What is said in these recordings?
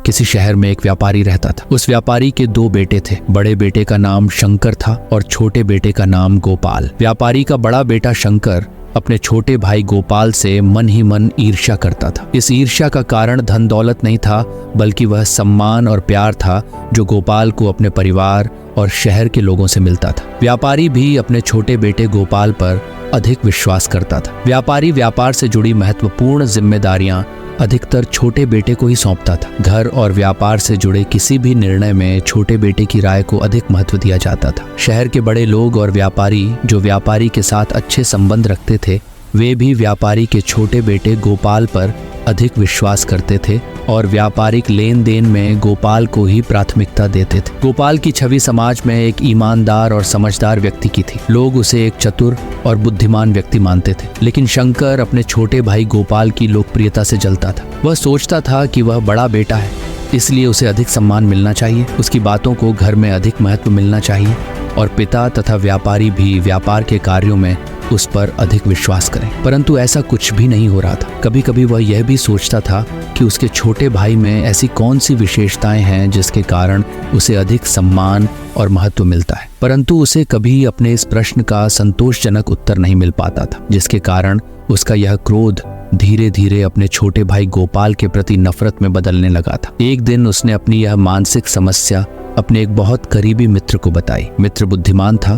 किसी शहर में एक व्यापारी रहता था। उस व्यापारी के 2 बेटे थे। बड़े बेटे का नाम शंकर था और छोटे बेटे का नाम गोपाल। व्यापारी का बड़ा बेटा शंकर अपने छोटे भाई गोपाल से मन ही मन ईर्ष्या करता था। इस ईर्ष्या का कारण धन दौलत नहीं था, बल्कि वह सम्मान और प्यार था जो गोपाल को अपने परिवार और शहर के लोगों से मिलता था। व्यापारी भी अपने छोटे बेटे गोपाल पर अधिक विश्वास करता था। व्यापारी व्यापार से जुड़ी महत्वपूर्ण जिम्मेदारियां अधिकतर छोटे बेटे को ही सौंपता था। घर और व्यापार से जुड़े किसी भी निर्णय में छोटे बेटे की राय को अधिक महत्व दिया जाता था। शहर के बड़े लोग और व्यापारी जो व्यापारी के साथ अच्छे संबंध रखते थे, वे भी व्यापारी के छोटे बेटे गोपाल पर अधिक विश्वास करते थे और व्यापारिक लेन देन में गोपाल को ही प्राथमिकता देते थे। गोपाल की छवि समाज में एक ईमानदार और समझदार व्यक्ति की थी। लोग उसे एक चतुर और बुद्धिमान व्यक्ति मानते थे। लेकिन शंकर अपने छोटे भाई गोपाल की लोकप्रियता से जलता था। वह सोचता था कि वह बड़ा बेटा है, इसलिए उसे अधिक सम्मान मिलना चाहिए, उसकी बातों को घर में अधिक महत्व मिलना चाहिए और पिता तथा व्यापारी भी व्यापार के कार्यों में उस पर अधिक विश्वास करें। परंतु ऐसा कुछ भी नहीं हो रहा था। कभी कभी वह यह भी सोचता था कि उसके छोटे भाई में ऐसी कौन सी विशेषताएं हैं जिसके कारण उसे अधिक सम्मान और महत्व मिलता है, परंतु उसे कभी अपने इस प्रश्न का संतोषजनक उत्तर नहीं मिल पाता था, जिसके कारण उसका यह क्रोध धीरे धीरे अपने छोटे भाई गोपाल के प्रति नफरत में बदलने लगा था। एक दिन उसने अपनी यह मानसिक समस्या अपने एक बहुत करीबी मित्र को बताई। मित्र बुद्धिमान था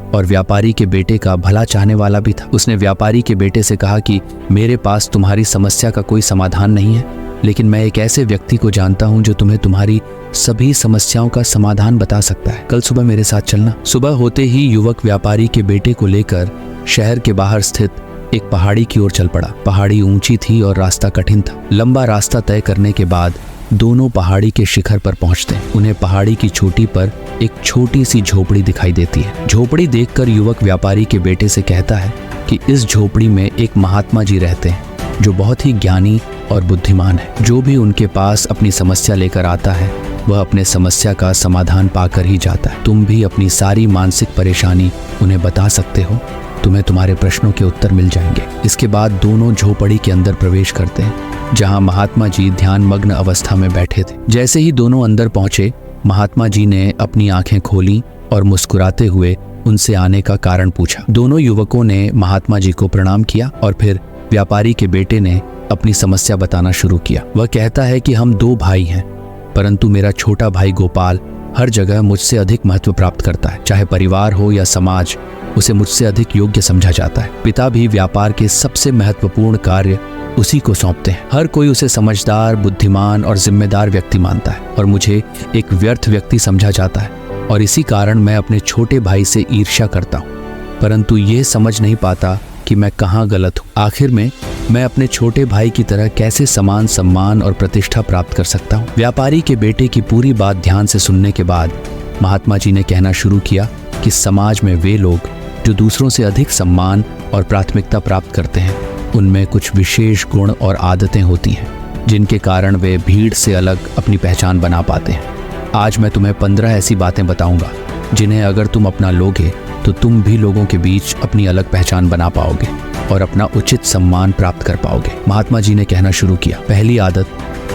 और व्यापारी के बेटे का भला चाहने वाला भी था। उसने व्यापारी के बेटे से कहा कि मेरे पास तुम्हारी समस्या का कोई समाधान नहीं है, लेकिन मैं एक ऐसे व्यक्ति को जानता हूं जो तुम्हें तुम्हारी सभी समस्याओं का समाधान बता सकता है। कल सुबह मेरे साथ चलना। सुबह होते ही युवक व्यापारी के बेटे को लेकर शहर के बाहर स्थित एक पहाड़ी की ओर चल पड़ा। पहाड़ी ऊंची थी और रास्ता कठिन था। लंबा रास्ता तय करने के बाद दोनों पहाड़ी के शिखर पर पहुंचते हैं। उन्हें पहाड़ी की चोटी पर एक छोटी सी झोपड़ी दिखाई देती है। झोपड़ी देखकर युवक व्यापारी के बेटे से कहता है कि इस झोपड़ी में एक महात्मा जी रहते हैं जो बहुत ही ज्ञानी और बुद्धिमान है। जो भी उनके पास अपनी समस्या लेकर आता है वह अपने समस्या का समाधान पाकर ही जाता है। तुम भी अपनी सारी मानसिक परेशानी उन्हें बता सकते हो, तुम्हें तुम्हारे प्रश्नों के उत्तर मिल जाएंगे। इसके बाद दोनों झोपड़ी के अंदर प्रवेश करते हैं, जहां महात्मा जी ध्यान मग्न अवस्था में बैठे थे। जैसे ही दोनों अंदर पहुंचे, महात्मा जी ने अपनी आंखें खोली और मुस्कुराते हुए उनसे आने का कारण पूछा। दोनों युवकों ने महात्मा जी को प्रणाम किया और फिर व्यापारी के बेटे ने अपनी समस्या बताना शुरू किया। वह कहता है कि हम 2 भाई हैं, परंतु मेरा छोटा भाई गोपाल हर जगह मुझसे अधिक महत्व प्राप्त करता है। चाहे परिवार हो या समाज, उसे मुझसे अधिक योग्य समझा जाता है। पिता भी व्यापार के सबसे महत्वपूर्ण कार्य उसी को सौंपते हैं। हर कोई उसे समझदार, बुद्धिमान और जिम्मेदार व्यक्ति मानता है और मुझे एक व्यर्थ व्यक्ति समझा जाता है, और इसी कारण मैं अपने छोटे भाई से ईर्ष्या करता हूँ, परंतु ये समझ नहीं पाता कि मैं कहाँ गलत हूँ। आखिर में मैं अपने छोटे भाई की तरह कैसे समान सम्मान और प्रतिष्ठा प्राप्त कर सकता हूँ। व्यापारी के बेटे की पूरी बात ध्यान से सुनने के बाद महात्मा जी ने कहना शुरू किया कि समाज में वे लोग जो दूसरों से अधिक सम्मान और प्राथमिकता प्राप्त करते हैं, उनमें कुछ विशेष गुण और आदतें होती हैं जिनके कारण वे भीड़ से अलग अपनी पहचान बना पाते हैं। आज मैं तुम्हें 15 ऐसी बातें बताऊंगा जिन्हें अगर तुम अपना लोगे तो तुम भी लोगों के बीच अपनी अलग पहचान बना पाओगे और अपना उचित सम्मान प्राप्त कर पाओगे। महात्मा जी ने कहना शुरू किया। पहली आदत,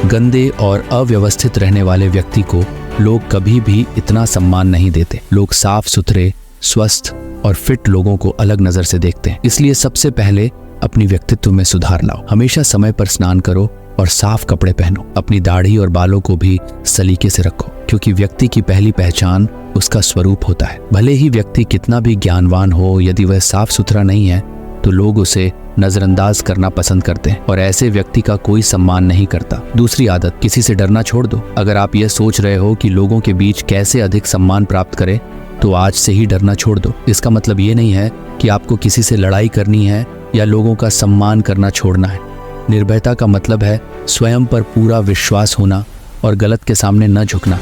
गंदे और अव्यवस्थित रहने वाले व्यक्ति को लोग कभी भी इतना सम्मान नहीं देते। लोग साफ सुथरे, स्वस्थ और फिट लोगों को अलग नजर से देखते हैं। इसलिए सबसे पहले अपनी व्यक्तित्व में सुधार लाओ। हमेशा समय पर स्नान करो और साफ कपड़े पहनो। अपनी दाढ़ी और बालों को भी सलीके से रखो, क्योंकि व्यक्ति की पहली पहचान उसका स्वरूप होता है। भले ही व्यक्ति कितना भी ज्ञानवान हो, यदि वह साफ सुथरा नहीं है तो लोग उसे नजरअंदाज करना पसंद करते हैं और ऐसे व्यक्ति का कोई सम्मान नहीं करता। दूसरी आदत, किसी से डरना छोड़ दो। अगर आप यह सोच रहे हो कि लोगों के बीच कैसे अधिक सम्मान प्राप्त करें, तो आज से ही डरना छोड़ दो। इसका मतलब ये नहीं है कि आपको किसी से लड़ाई करनी है या लोगों का सम्मान करना छोड़ना है। निर्भयता का मतलब है स्वयं पर पूरा विश्वास होना और गलत के सामने न झुकना।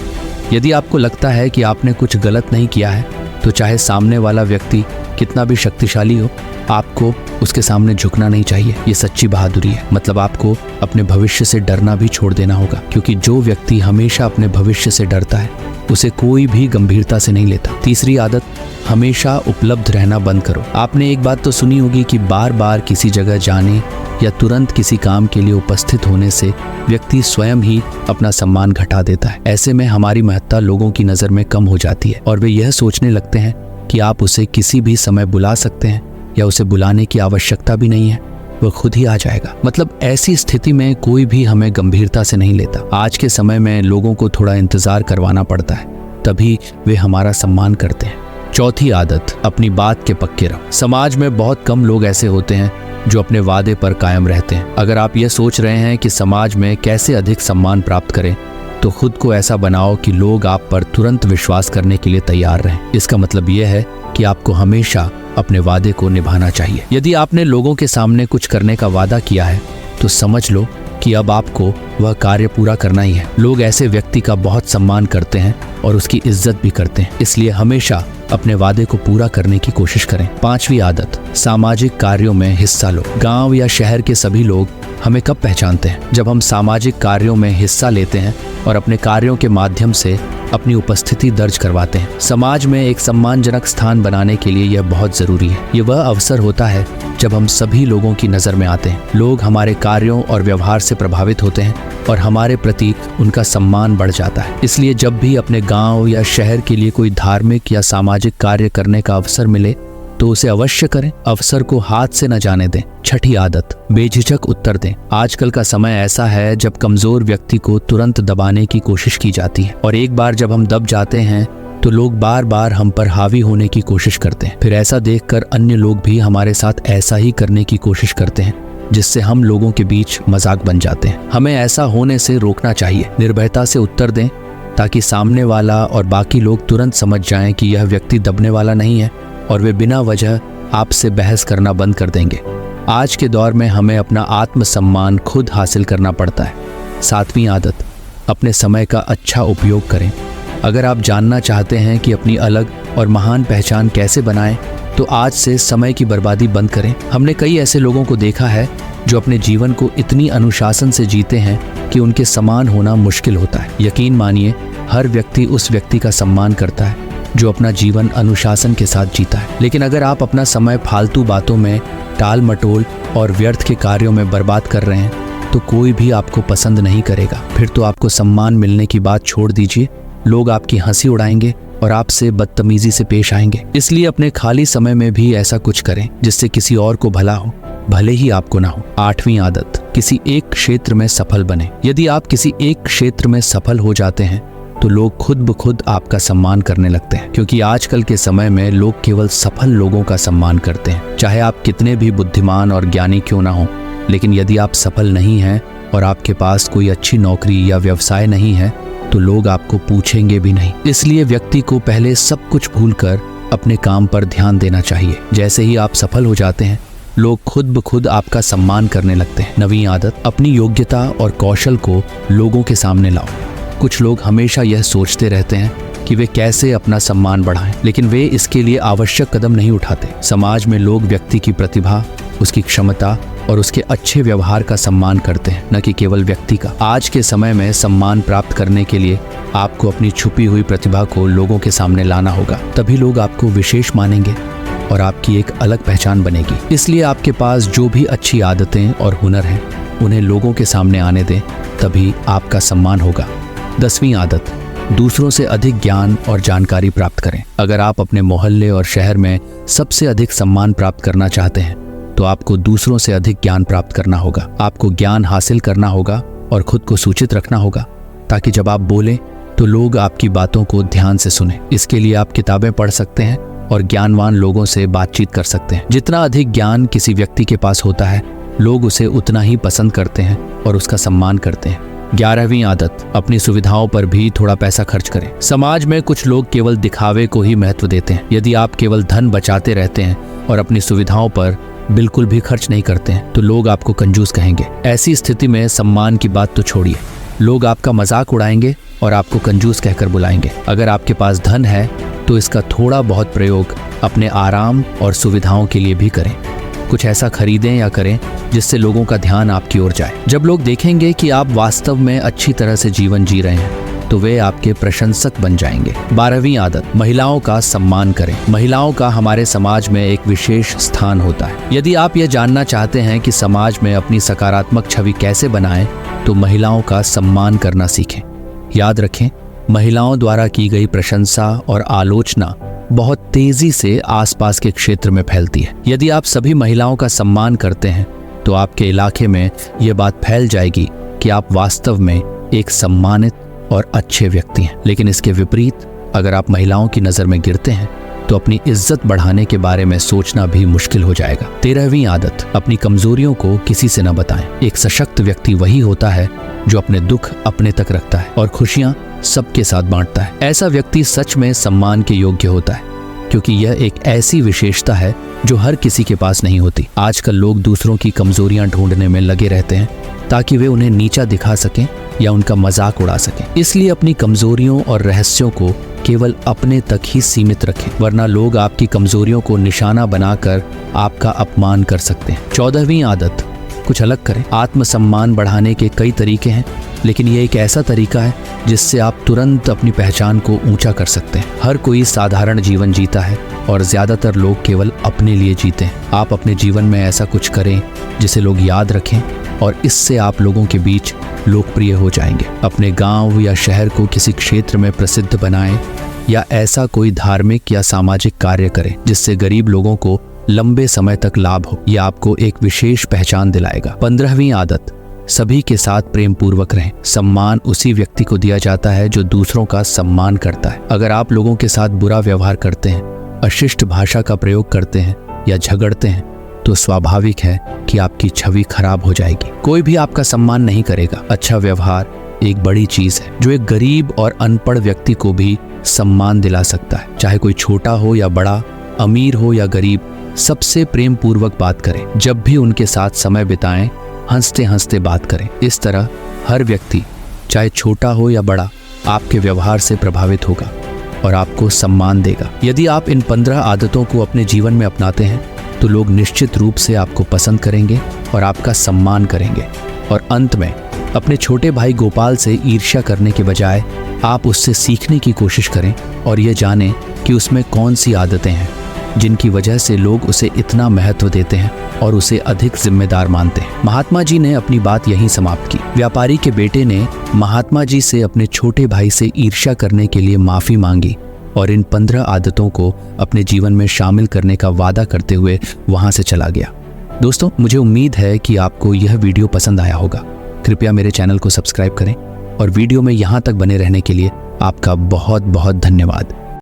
यदि आपको लगता है कि आपने कुछ गलत नहीं किया है, तो चाहे सामने वाला व्यक्ति कितना भी शक्तिशाली हो, आपको उसके सामने झुकना नहीं चाहिए। ये सच्ची बहादुरी है। मतलब आपको अपने भविष्य से डरना भी छोड़ देना होगा, क्योंकि जो व्यक्ति हमेशा अपने भविष्य से डरता है उसे कोई भी गंभीरता से नहीं लेता। तीसरी आदत, हमेशा उपलब्ध रहना बंद करो। आपने एक बात तो सुनी होगी कि बार बार किसी जगह जाने या तुरंत किसी काम के लिए उपस्थित होने से व्यक्ति स्वयं ही अपना सम्मान घटा देता है। ऐसे में हमारी महत्ता लोगों की नज़र में कम हो जाती है और वे यह सोचने लगते हैं कि आप उसे किसी भी समय बुला सकते हैं या उसे बुलाने की आवश्यकता भी नहीं है, वह खुद ही आ जाएगा। मतलब ऐसी स्थिति में कोई भी हमें गंभीरता से नहीं लेता। आज के समय में लोगों को थोड़ा इंतजार करवाना पड़ता है, तभी वे हमारा सम्मान करते हैं। चौथी आदत, अपनी बात के पक्के रहो। समाज में बहुत कम लोग ऐसे होते हैं जो अपने वादे पर कायम रहते हैं। अगर आप यह सोच रहे हैं कि समाज में कैसे अधिक सम्मान प्राप्त करें, तो खुद को ऐसा बनाओ कि लोग आप पर तुरंत विश्वास करने के लिए तैयार रहें। इसका मतलब यह है कि आपको हमेशा अपने वादे को निभाना चाहिए। यदि आपने लोगों के सामने कुछ करने का वादा किया है, तो समझ लो कि अब आपको वह कार्य पूरा करना ही है। लोग ऐसे व्यक्ति का बहुत सम्मान करते हैं और उसकी इज्जत भी करते हैं, इसलिए हमेशा अपने वादे को पूरा करने की कोशिश करें। पांचवी आदत, सामाजिक कार्यों में हिस्सा लो। गांव या शहर के सभी लोग हमें कब पहचानते हैं? जब हम सामाजिक कार्यों में हिस्सा लेते हैं और अपने कार्यों के माध्यम से अपनी उपस्थिति दर्ज करवाते हैं। समाज में एक सम्मानजनक स्थान बनाने के लिए यह बहुत जरूरी है। यह वह अवसर होता है जब हम सभी लोगों की नजर में आते हैं। लोग हमारे कार्यों और व्यवहार से प्रभावित होते हैं और हमारे प्रति उनका सम्मान बढ़ जाता है। इसलिए जब भी अपने गांव या शहर के लिए कोई धार्मिक या सामाजिक कार्य करने का अवसर मिले, तो उसे अवश्य करें। अवसर को हाथ से न जाने दें। छठी आदत, बेझिझक उत्तर दें। आजकल का समय ऐसा है जब कमजोर व्यक्ति को तुरंत दबाने की कोशिश की जाती है और एक बार जब हम दब जाते हैं तो लोग बार बार हम पर हावी होने की कोशिश करते हैं। फिर ऐसा देखकर अन्य लोग भी हमारे साथ ऐसा ही करने की कोशिश करते हैं, जिससे हम लोगों के बीच मजाक बन जाते हैं। हमें ऐसा होने से रोकना चाहिए। निर्भयता से उत्तर दें ताकि सामने वाला और बाकी लोग तुरंत समझ जाएं कि यह व्यक्ति दबने वाला नहीं है और वे बिना वजह आपसे बहस करना बंद कर देंगे। आज के दौर में हमें अपना आत्मसम्मान खुद हासिल करना पड़ता है। सातवीं आदत, अपने समय का अच्छा उपयोग करें। अगर आप जानना चाहते हैं कि अपनी अलग और महान पहचान कैसे बनाएं, तो आज से समय की बर्बादी बंद करें। हमने कई ऐसे लोगों को देखा है जो अपने जीवन को इतनी अनुशासन से जीते हैं कि उनके समान होना मुश्किल होता है। यकीन मानिए, हर व्यक्ति उस व्यक्ति का सम्मान करता है जो अपना जीवन अनुशासन के साथ जीता है। लेकिन अगर आप अपना समय फालतू बातों में, टाल मटोल और व्यर्थ के कार्यों में बर्बाद कर रहे हैं, तो कोई भी आपको पसंद नहीं करेगा। फिर तो आपको सम्मान मिलने की बात छोड़ दीजिए, लोग आपकी हंसी उड़ाएंगे और आपसे बदतमीजी से पेश आएंगे। इसलिए अपने खाली समय में भी ऐसा कुछ करें जिससे किसी और को भला हो, भले ही आपको ना हो। आठवीं आदत, किसी एक क्षेत्र में सफल बने। यदि आप किसी एक क्षेत्र में सफल हो जाते हैं तो लोग खुद ब खुद आपका सम्मान करने लगते हैं, क्योंकि आजकल के समय में लोग केवल सफल लोगों का सम्मान करते हैं। चाहे आप कितने भी बुद्धिमान और ज्ञानी क्यों ना हो, लेकिन यदि आप सफल नहीं हैं और आपके पास कोई अच्छी नौकरी या व्यवसाय नहीं है, तो लोग आपको पूछेंगे भी नहीं। इसलिए व्यक्ति को पहले सब कुछ भूलकर अपने काम पर ध्यान देना चाहिए। जैसे ही आप सफल हो जाते हैं, लोग खुद ब खुद आपका सम्मान करने लगते हैं। नवीं आदत, अपनी योग्यता और कौशल को लोगों के सामने लाओ। कुछ लोग हमेशा यह सोचते रहते हैं कि वे कैसे अपना सम्मान बढ़ाएं, लेकिन वे इसके लिए आवश्यक कदम नहीं उठाते। समाज में लोग व्यक्ति की प्रतिभा, उसकी क्षमता और उसके अच्छे व्यवहार का सम्मान करते हैं, न कि केवल व्यक्ति का। आज के समय में सम्मान प्राप्त करने के लिए आपको अपनी छुपी हुई प्रतिभा को लोगों के सामने लाना होगा, तभी लोग आपको विशेष मानेंगे और आपकी एक अलग पहचान बनेगी। इसलिए आपके पास जो भी अच्छी आदतें और हुनर हैं, उन्हें लोगों के सामने आने दें, तभी आपका सम्मान होगा। 10वीं आदत, दूसरों से अधिक ज्ञान और जानकारी प्राप्त करें। अगर आप अपने मोहल्ले और शहर में सबसे अधिक सम्मान प्राप्त करना चाहते हैं, तो आपको दूसरों से अधिक ज्ञान प्राप्त करना होगा। आपको ज्ञान हासिल करना होगा और खुद को सूचित रखना होगा, ताकि जब आप बोलें तो लोग आपकी बातों को ध्यान से सुनें। इसके लिए आप किताबें पढ़ सकते हैं और ज्ञानवान लोगों से बातचीत कर सकते हैं। जितना अधिक ज्ञान किसी व्यक्ति के पास होता है, लोग उसे उतना ही पसंद करते हैं और उसका सम्मान करते हैं। 11वीं आदत, अपनी सुविधाओं पर भी थोड़ा पैसा खर्च करें। समाज में कुछ लोग केवल दिखावे को ही महत्व देते हैं। यदि आप केवल धन बचाते रहते हैं और अपनी सुविधाओं पर बिल्कुल भी खर्च नहीं करते हैं, तो लोग आपको कंजूस कहेंगे। ऐसी स्थिति में सम्मान की बात तो छोड़िए, लोग आपका मजाक उड़ाएंगे और आपको कंजूस कहकर बुलाएंगे। अगर आपके पास धन है तो इसका थोड़ा बहुत प्रयोग अपने आराम और सुविधाओं के लिए भी करें। कुछ ऐसा खरीदें या करें जिससे लोगों का ध्यान आपकी ओर जाए। जब लोग देखेंगे कि आप वास्तव में अच्छी तरह से जीवन जी रहे हैं, तो वे आपके प्रशंसक बन जाएंगे। 12वीं आदत, महिलाओं का सम्मान करें। महिलाओं का हमारे समाज में एक विशेष स्थान होता है। यदि आप यह जानना चाहते हैं कि समाज में अपनी सकारात्मक छवि कैसे बनाएं, तो महिलाओं का सम्मान करना सीखें। याद रखें, महिलाओं द्वारा की गई प्रशंसा और आलोचना बहुत तेजी से आसपास के क्षेत्र में फैलती है। यदि आप सभी महिलाओं का सम्मान करते हैं तो आपके इलाके में ये बात फैल जाएगी कि आप वास्तव में एक सम्मानित और अच्छे व्यक्ति हैं। लेकिन इसके विपरीत अगर आप महिलाओं की नज़र में गिरते हैं तो अपनी इज्जत बढ़ाने के बारे में सोचना भी मुश्किल हो जाएगा। 13वीं आदत, अपनी कमजोरियों को किसी से न बताएं। एक सशक्त व्यक्ति वही होता है जो अपने दुख अपने तक रखता है और खुशियां सबके साथ बांटता है। ऐसा व्यक्ति सच में सम्मान के योग्य होता है, क्योंकि यह एक ऐसी विशेषता है जो हर किसी के पास नहीं होती। आजकल लोग दूसरों की कमजोरियां ढूंढने में लगे रहते हैं ताकि वे उन्हें नीचा दिखा सकें या उनका मजाक उड़ा सकें। इसलिए अपनी कमजोरियों और रहस्यों को केवल अपने तक ही सीमित रखें, वरना लोग आपकी कमजोरियों को निशाना बनाकर आपका अपमान कर सकते हैं। 14वीं आदत, कुछ अलग करें। आत्मसम्मान बढ़ाने के कई तरीके हैं, लेकिन ये एक ऐसा तरीका है जिससे आप तुरंत अपनी पहचान को ऊंचा कर सकते हैं। हर कोई साधारण जीवन जीता है और ज्यादातर लोग केवल अपने लिए जीते हैं। आप अपने जीवन में ऐसा कुछ करें जिसे लोग याद रखें और इससे आप लोगों के बीच लोकप्रिय हो जाएंगे। अपने गांव या शहर को किसी क्षेत्र में प्रसिद्ध बनाएं या ऐसा कोई धार्मिक या सामाजिक कार्य करें जिससे गरीब लोगों को लंबे समय तक लाभ हो। यह आपको एक विशेष पहचान दिलाएगा। 15वीं आदत, सभी के साथ प्रेम पूर्वक रहें। सम्मान उसी व्यक्ति को दिया जाता है जो दूसरों का सम्मान करता है। अगर आप लोगों के साथ बुरा व्यवहार करते हैं, अशिष्ट भाषा का प्रयोग करते हैं या झगड़ते हैं, तो स्वाभाविक है कि आपकी छवि खराब हो जाएगी। कोई भी आपका सम्मान नहीं करेगा। अच्छा व्यवहार एक बड़ी चीज है जो एक गरीब और अनपढ़ व्यक्ति को भी सम्मान दिला सकता है। चाहे कोई छोटा हो या बड़ा, अमीर हो या गरीब, सबसे प्रेम पूर्वक बात करें। जब भी उनके साथ समय बिताएं, हंसते हंसते बात करें। इस तरह हर व्यक्ति, चाहे छोटा हो या बड़ा, आपके व्यवहार से प्रभावित होगा और आपको सम्मान देगा। यदि आप इन 15 आदतों को अपने जीवन में अपनाते हैं तो लोग निश्चित रूप से आपको पसंद करेंगे और आपका सम्मान करेंगे। और अंत में, अपने छोटे भाई गोपाल से ईर्ष्या करने के बजाय आप उससे सीखने की कोशिश करें और ये जानें कि उसमें कौन सी आदतें हैं जिनकी वजह से लोग उसे इतना महत्व देते हैं और उसे अधिक जिम्मेदार मानते हैं। महात्मा जी ने अपनी बात यहीं समाप्त की। व्यापारी के बेटे ने महात्मा जी से अपने छोटे भाई से ईर्ष्या करने के लिए माफी मांगी और इन 15 आदतों को अपने जीवन में शामिल करने का वादा करते हुए वहां से चला गया। दोस्तों, मुझे उम्मीद है कि आपको यह वीडियो पसंद आया होगा। कृपया मेरे चैनल को सब्सक्राइब करें और वीडियो में यहाँ तक बने रहने के लिए आपका बहुत बहुत धन्यवाद।